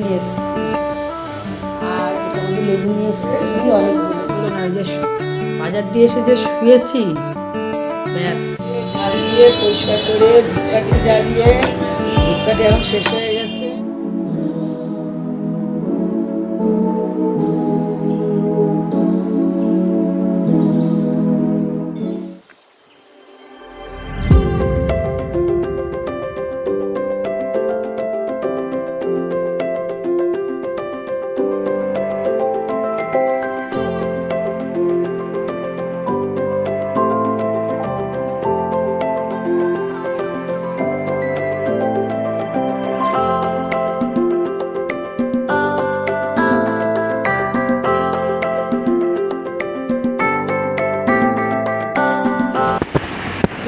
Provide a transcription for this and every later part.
নিয়ে এসেছি, আর মোটামুটি লেবু নিয়ে এসেছি অনেকগুলো নয়, যে বাজার দিয়ে এসে যে শুয়েছি ব্যাস। জ্বালিয়ে পরিষ্কার করে ধূপকাঠি জ্বালিয়ে, ধূপকাঠি এখন শেষ হয়ে গেছে।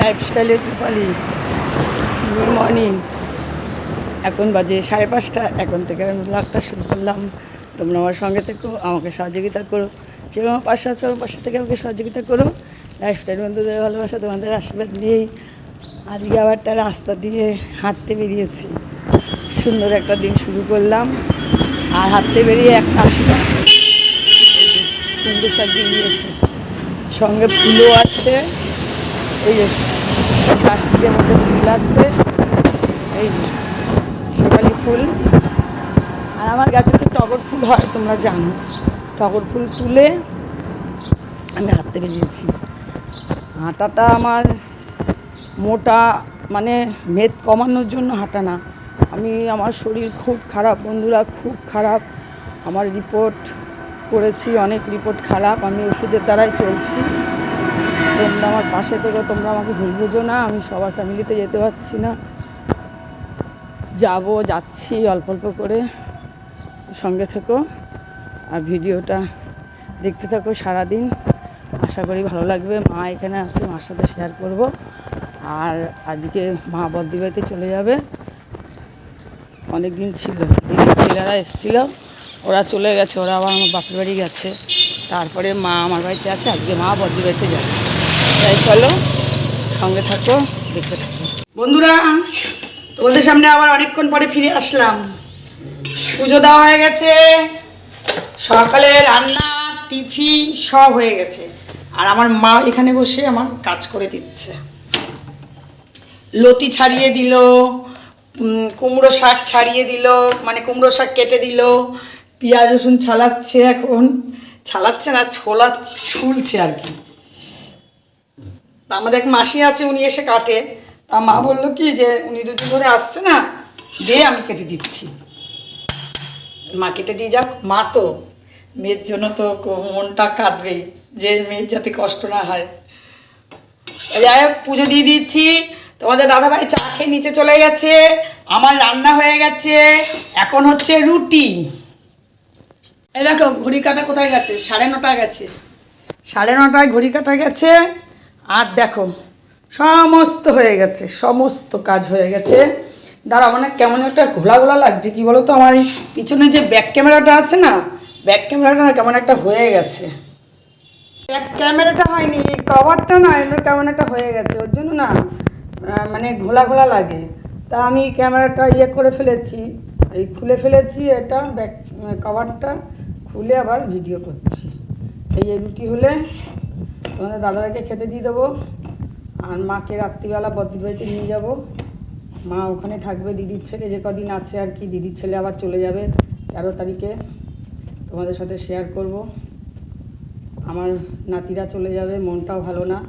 লাইফস্টাইলের রূপালী, গুড মর্নিং। এখন বাজে 5:30। এখন থেকে আমি ব্লগটা শুরু করলাম। তোমরা আমার সঙ্গে থেকো, আমাকে সহযোগিতা করো, যেরকম আমার পাশে আছো আমার পাশে থেকে আমাকে সহযোগিতা করো। লাইফস্টাইল বন্ধুদের ভালোবাসা, তোমাদের আশীর্বাদ নিয়েই আজকে আবার একটা রাস্তা দিয়ে হাঁটতে বেরিয়েছি। সুন্দর একটা দিন শুরু করলাম, আর হাঁটতে বেরিয়ে একটা আশীর্বাদ সুন্দর শাক দিয়েছে, সঙ্গে ফুলও আছে। এই যে প্লাস্টিকের মধ্যে ফুল আছে, এই যে শেফালি ফুল। আর আমার গাছে তো টগর ফুল হয়, তোমরা জানো। টগর ফুল তুলে আমি হাঁটতে বেরিয়েছি। হাঁটাটা আমার মোটা মানে মেদ কমানোর জন্য হাঁটা না। আমার শরীর খুব খারাপ বন্ধুরা, খুব খারাপ। আমার রিপোর্ট করেছি, অনেক রিপোর্ট খারাপ। আমি ওষুধের দ্বারাই চলছি। তোমরা আমার পাশে থেকে, তোমরা আমাকে ভুল বুঝো না। আমি সবার ফ্যামিলিতে যেতে পারছি না, যাচ্ছি অল্প অল্প করে। সঙ্গে থেকো আর ভিডিওটা দেখতে থাকো সারাদিন, আশা করি ভালো লাগবে। মা এখানে আছে, মার সাথে শেয়ার করব। আর আজকে মা বদ্দিবাড়িতে চলে যাবে, অনেক দিন ছিল। ছেলেরা এসেছিল, ওরা চলে গেছে, ওরা আবার আমার বাপের বাড়ি গেছে। তারপরে মা আমার বাড়িতে আছে, আজকে মা বদ্দিবাড়িতে যাবে। তাই চলো সঙ্গে থাকো, দেখতে থাকো বন্ধুরা। তোমাদের সামনে আবার অনেকক্ষণ পরে ফিরে আসলাম। পুজো দেওয়া হয়ে গেছে, সকালে রান্না টিফিন সব হয়ে গেছে। আর আমার মা এখানে বসে আমার কাজ করে দিচ্ছে। লতি ছাড়িয়ে দিল, কুমড়ো শাক ছাড়িয়ে দিল, মানে কুমড়ো শাক কেটে দিল, পেঁয়াজ রসুন ছালাচ্ছে। এখন ছালাচ্ছে না, ছুলছে আর কি। আমাদের এক মাসি আছে, উনি এসে কাটে। তা মা বললো কি যে উনি দুদিন ধরে আসছে না, দিয়ে আমি কেটে দিচ্ছি। মা কেটে দিয়ে যাক, মা তো মেয়ের জন্য তো মনটা কাঁদবেই, যে মেয়ের যাতে কষ্ট না হয়। যাই হোক, পুজো দিয়ে দিচ্ছি। তোমাদের দাদাভাই চা খেয়ে নিচে চলে গেছে, আমার রান্না হয়ে গেছে। এখন হচ্ছে রুটি। এই দেখো ঘড়ি কাটা কোথায় গেছে, 9:30 গেছে, 9:30 ঘড়ি কাটা গেছে। আর দেখো সমস্ত হয়ে গেছে, সমস্ত কাজ হয়ে গেছে। দাঁড়া, মানে কেমন একটা ঘোলা ঘোলা লাগছে। কি বলো তো, আমার এই পিছনে যে ব্যাক ক্যামেরাটা আছে না, ব্যাক ক্যামেরাটা কেমন একটা হয়ে গেছে। ব্যাক ক্যামেরাটা হয়নি, কভারটা না, এবার কেমন একটা হয়ে গেছে। ওর জন্য না মানে ঘোলা ঘোলা লাগে। তা আমি ক্যামেরাটা করে ফেলেছি, এই খুলে ফেলেছি। এটা ব্যাক কভারটা খুলে আবার ভিডিও করছি। এই রুটি হলে তোমাদের দাদাভাইকে খেতে দিয়ে দেবো। আর মাকে রাত্রিবেলা বদ্দির বাড়িতে নিয়ে যাব। মা ওখানে থাকবে, দিদির ছেলে যে কদিন আছে আর কি। দিদির ছেলে আবার চলে যাবে 13 তারিখে, তোমাদের সাথে শেয়ার করব। আমার নাতিরা চলে যাবে, মনটাও ভালো না।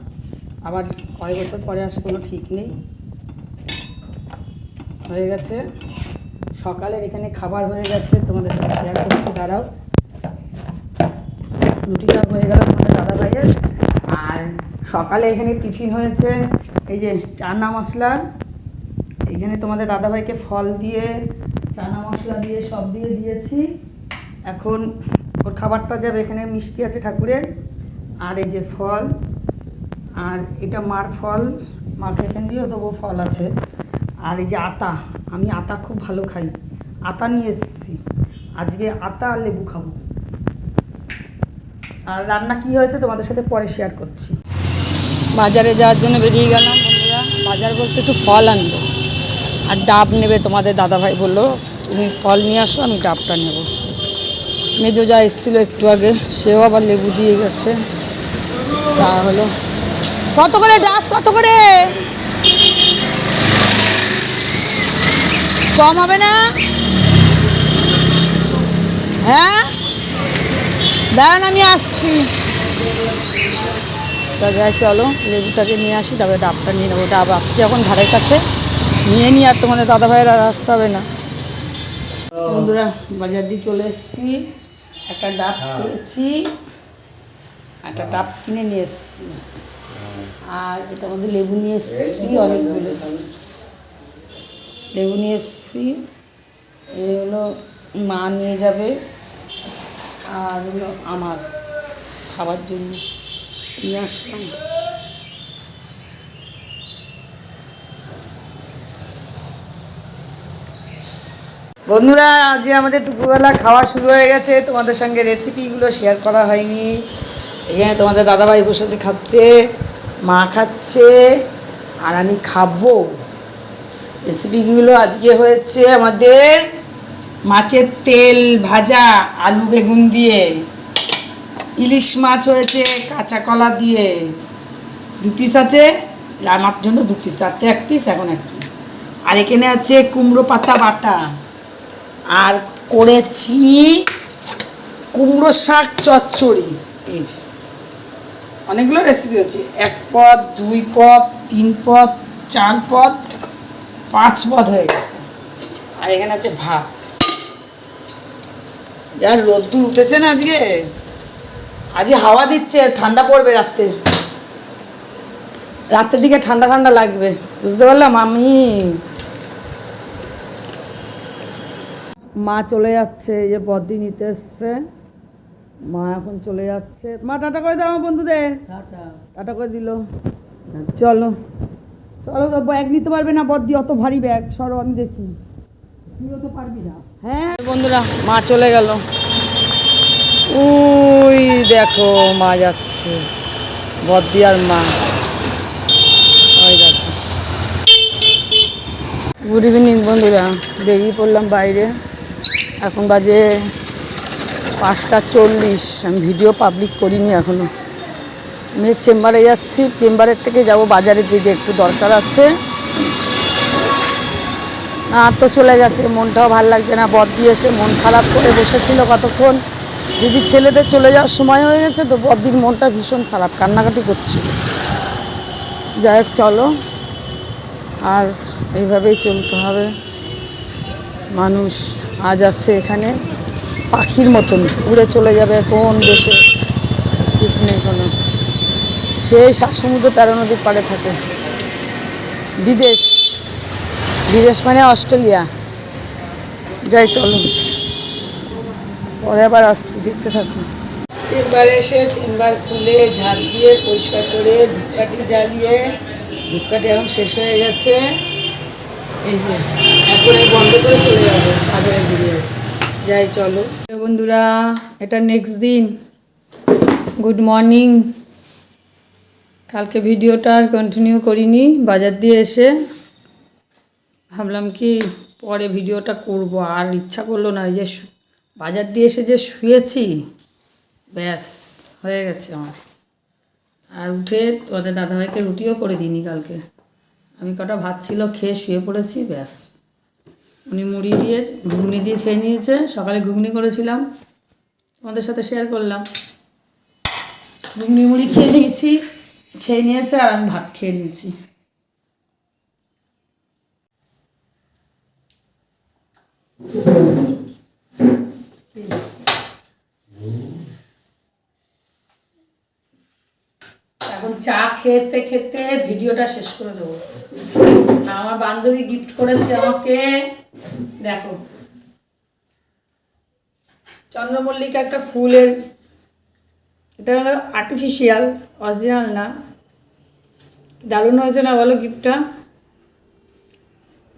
আবার কয়েক বছর পরে আসে কোনো ঠিক নেই। হয়ে গেছে সকালে, এখানে খাবার হয়ে গেছে, তোমাদের সাথে শেয়ার করছি। দাঁড়াও, রুটিটা হয়ে গেল তোমাদের দাদাভাইয়ের। আর সকালে এখানে টিফিন হয়েছে, এই যে চানা মশলা। এখানে তোমাদের দাদাভাইকে ফল দিয়ে, চানা মশলা দিয়ে, সব দিয়ে দিয়েছি। এখন ওর খাবারটা যাবে। এখানে মিষ্টি আছে ঠাকুরের, আর এই যে ফল, আর এটা মার ফল, মাকে এখান দিয়েও দেবো, ফল আছে। আর এই যে আতা, আমি আতা খুব ভালো খাই, আতা নিয়ে এসেছি। আজকে আতা আর লেবু খাবো। আর রান্না কি হয়েছে তোমাদের সাথে পরে শেয়ার করছি। বাজারে যাওয়ার জন্য বেরিয়ে গেলাম বন্ধুরা। বাজার বলতে একটু ফল আনবো, আর ডাব নেবে তোমাদের দাদাভাই বললো, তুমি ফল নিয়ে আসো, আমি ডাবটা নেব। মেজো যা এসেছিলো একটু আগে, সেও আবার লেবু দিয়ে গেছে। তা হলো কত করে ডাব, কত করে? কম হবে না? হ্যাঁ দাঁড়ান আমি আসছি। তা যাই, চলো লেবুটাকে নিয়ে আসি, তারপরে ডাবটা নিয়ে নেবো। ডাব আসছি যখন ধারের কাছে, নিয়ে নিই, আর তোমাদের দাদা ভাইয়ের আর আসতে হবে না। বন্ধুরা বাজার দিয়ে চলে এসেছি, একটা ডাব খেয়েছি, একটা ডাব কিনে নিয়ে এসেছি, আর এটা আমাদের লেবু নিয়ে এসেছি, অনেকগুলো লেবু নিয়ে এসেছি। এই হলো মা নিয়ে যাবে, আর হলো আমার খাবার জন্য নিয়ে আসলাম। বন্ধুরা আজ আমাদের দুপুরবেলা খাওয়া শুরু হয়ে গেছে, তোমাদের সঙ্গে রেসিপিগুলো শেয়ার করা হয়নি। এখানে তোমাদের দাদাভাই বসেছে খাচ্ছে, মা খাচ্ছে, আর আমি খাবো। রেসিপিগুলো আজকে হয়েছে আমাদের মাছের তেল ভাজা আলু বেগুন দিয়ে, ইলিশ মাছ হয়েছে কাঁচা কলা দিয়ে, 2 পিস আছে, আমার জন্য 2 পিস, রাতে 1 পিস, এখন 1 পিস। আর এখানে আছে কুমড়ো পাতা বাটা, আর করেছি কুমড়ো শাক চচ্চড়ি। এই যে অনেকগুলো রেসিপি হচ্ছে, 1 পদ 2 পদ 3 পদ 4 পদ 5 পদ হয়ে গেছে। আর এখানে আছে ভাত। যার রোদ্দুর উঠেছে না আজকে, আজকে হাওয়া দিচ্ছে, ঠান্ডা পড়বে রাত্রে, রাত্রের দিকে ঠান্ডা ঠান্ডা লাগবে, বুঝতে পারলাম আমি। মা চলে যাচ্ছে, এই যে বদ্দি নিতে এসছে, মা এখন চলে যাচ্ছে। মা টাটা করে দাও আমার বন্ধুদের, টাটা করে দিল। চলো চলো, তো ব্যাগ নিতে পারবে না বদ্দি, অত ভারী ব্যাগ, সরো আমি দেখি। তুইও তো পারবি না। হ্যাঁ বন্ধুরা মা চলে গেল, ওই দেখো মা যাচ্ছে, বদ্দি আর মা, ওই দেখো। গুড ইভিনিং বন্ধুরা, বেরিয়ে পড়লাম বাইরে, এখন বাজে 5:40। আমি ভিডিও পাবলিক করিনি এখনও। মেয়ের চেম্বারে যাচ্ছি, চেম্বারের থেকে যাব বাজারের দিকে, একটু দরকার আছে। আর তো চলে গেছে, মনটাও ভাল লাগছে না। বদ্দি এসে মন খারাপ করে বসেছিল কতক্ষণ, দিদির ছেলেদের চলে যাওয়ার সময় হয়ে গেছে তো, বদ্দির মনটা ভীষণ খারাপ, কান্নাকাটি করছিল। যাই হোক চলো, আর এইভাবেই চলতে হবে। মানুষ আজ আছে এখানে, পাখির মতন উড়ে চলে যাবে কোন দেশে ঠিক নেই কোনো। সেই 7 সমুদ্র 13 নদীর পাড়ে থাকে। বিদেশ, বিদেশ মানে অস্ট্রেলিয়া। যাই চলো, পরে আবার আসছি, দেখতে থাকুন। চেম্বারে এসে চেম্বার খুলে ঝাড় দিয়ে পরিষ্কার করে ধূপকাঠি জ্বালিয়ে, ধূপকাঠি এখন শেষ হয়ে গেছে, এই যে এখন বন্ধ করে চলে যাবো বাজারে দিয়ে। যাই চলো বন্ধুরা, এটা নেক্সট দিন, গুড মর্নিং। কালকে ভিডিওটা আর কন্টিনিউ করিনি, বাজার দিয়ে এসে ভাবলাম কি পরে ভিডিওটা করব, আর ইচ্ছা করলো না। এই যে বাজার দিয়ে এসে যে শুয়েছি, ব্যাস হয়ে গেছে আমার। আর উঠে তোমাদের দাদাভাইকে রুটিও করে দিইনি কালকে, আমি কটা ভাত ছিল খেয়ে শুয়ে পড়েছি, ব্যাস। উনি মুড়ি দিয়ে ঘুগনি দিয়ে খেয়ে নিয়েছে, সকালে ঘুগনি করেছিলাম, তোমাদের সাথে শেয়ার করলাম। ঘুগনি মুড়ি খেয়ে নিয়েছি, খেয়ে নিয়েছে, আর আমি ভাত খেয়ে নিয়েছি। এখন চা খেতে খেতে ভিডিওটা শেষ করে দেবো। আমার বান্ধবী গিফট করেছে আমাকে, দেখো চন্দ্রমল্লিকা একটা ফুলের, এটা হলো আর্টিফিশিয়াল, অরিজিনাল না। দারুণ হয়েছে না বলো গিফটটা?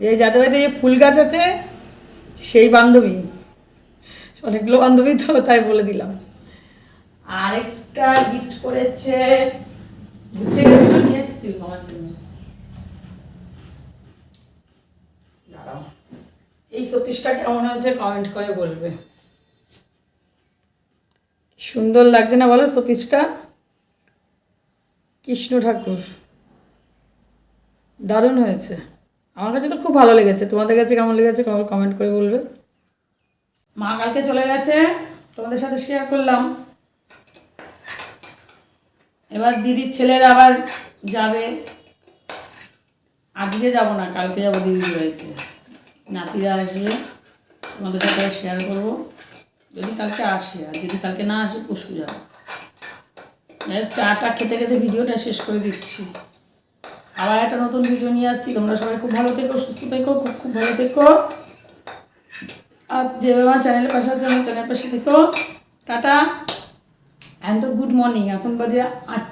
এই যাদের বাড়িতে যে ফুল গাছ আছে সেই বান্ধবী, অনেকগুলো বান্ধবী তো তাই বলে দিলাম। আরেকটা গিফট করেছে, ঘুরতে গেছিল নিয়ে এসেছি আমার জন্য, দাঁড়াও, এই শোপিসটা কেমন হয়েছে কমেন্ট করে বলবে। সুন্দর লাগছে না বলো শোপিসটা? কৃষ্ণ ঠাকুর, দারুণ হয়েছে। আমার কাছে তো খুব ভালো লেগেছে, তোমাদের কাছে কেমন লেগেছে কমেন্ট করে বলবে। মা কালকে চলে গেছে, তোমাদের সাথে শেয়ার করলাম। এবার দিদির ছেলেরা আবার যাবে, আজকে যাব না, কালকে যাবো দিদির বাড়িতে। নাতিরা আসবে, তোমাদের সাথে শেয়ার করবো যদি কালকে আসে, আর যদি কালকে না আসে পরশু যাবো। চাটা খেতে খেতে ভিডিওটা শেষ করে দিচ্ছি। আবার একটা নতুন ভিডিও নিয়ে আসছি। তোমরা সবাই খুব ভালো থেকো, সুস্থ থেকো, খুব খুব ভালো থেকো। আর যেভাবে আমার চ্যানেলের পাশে আছে আমার চ্যানেলের পাশে থেকো। টাটা। এখন তো গুড মর্নিং, এখন বাজে 8।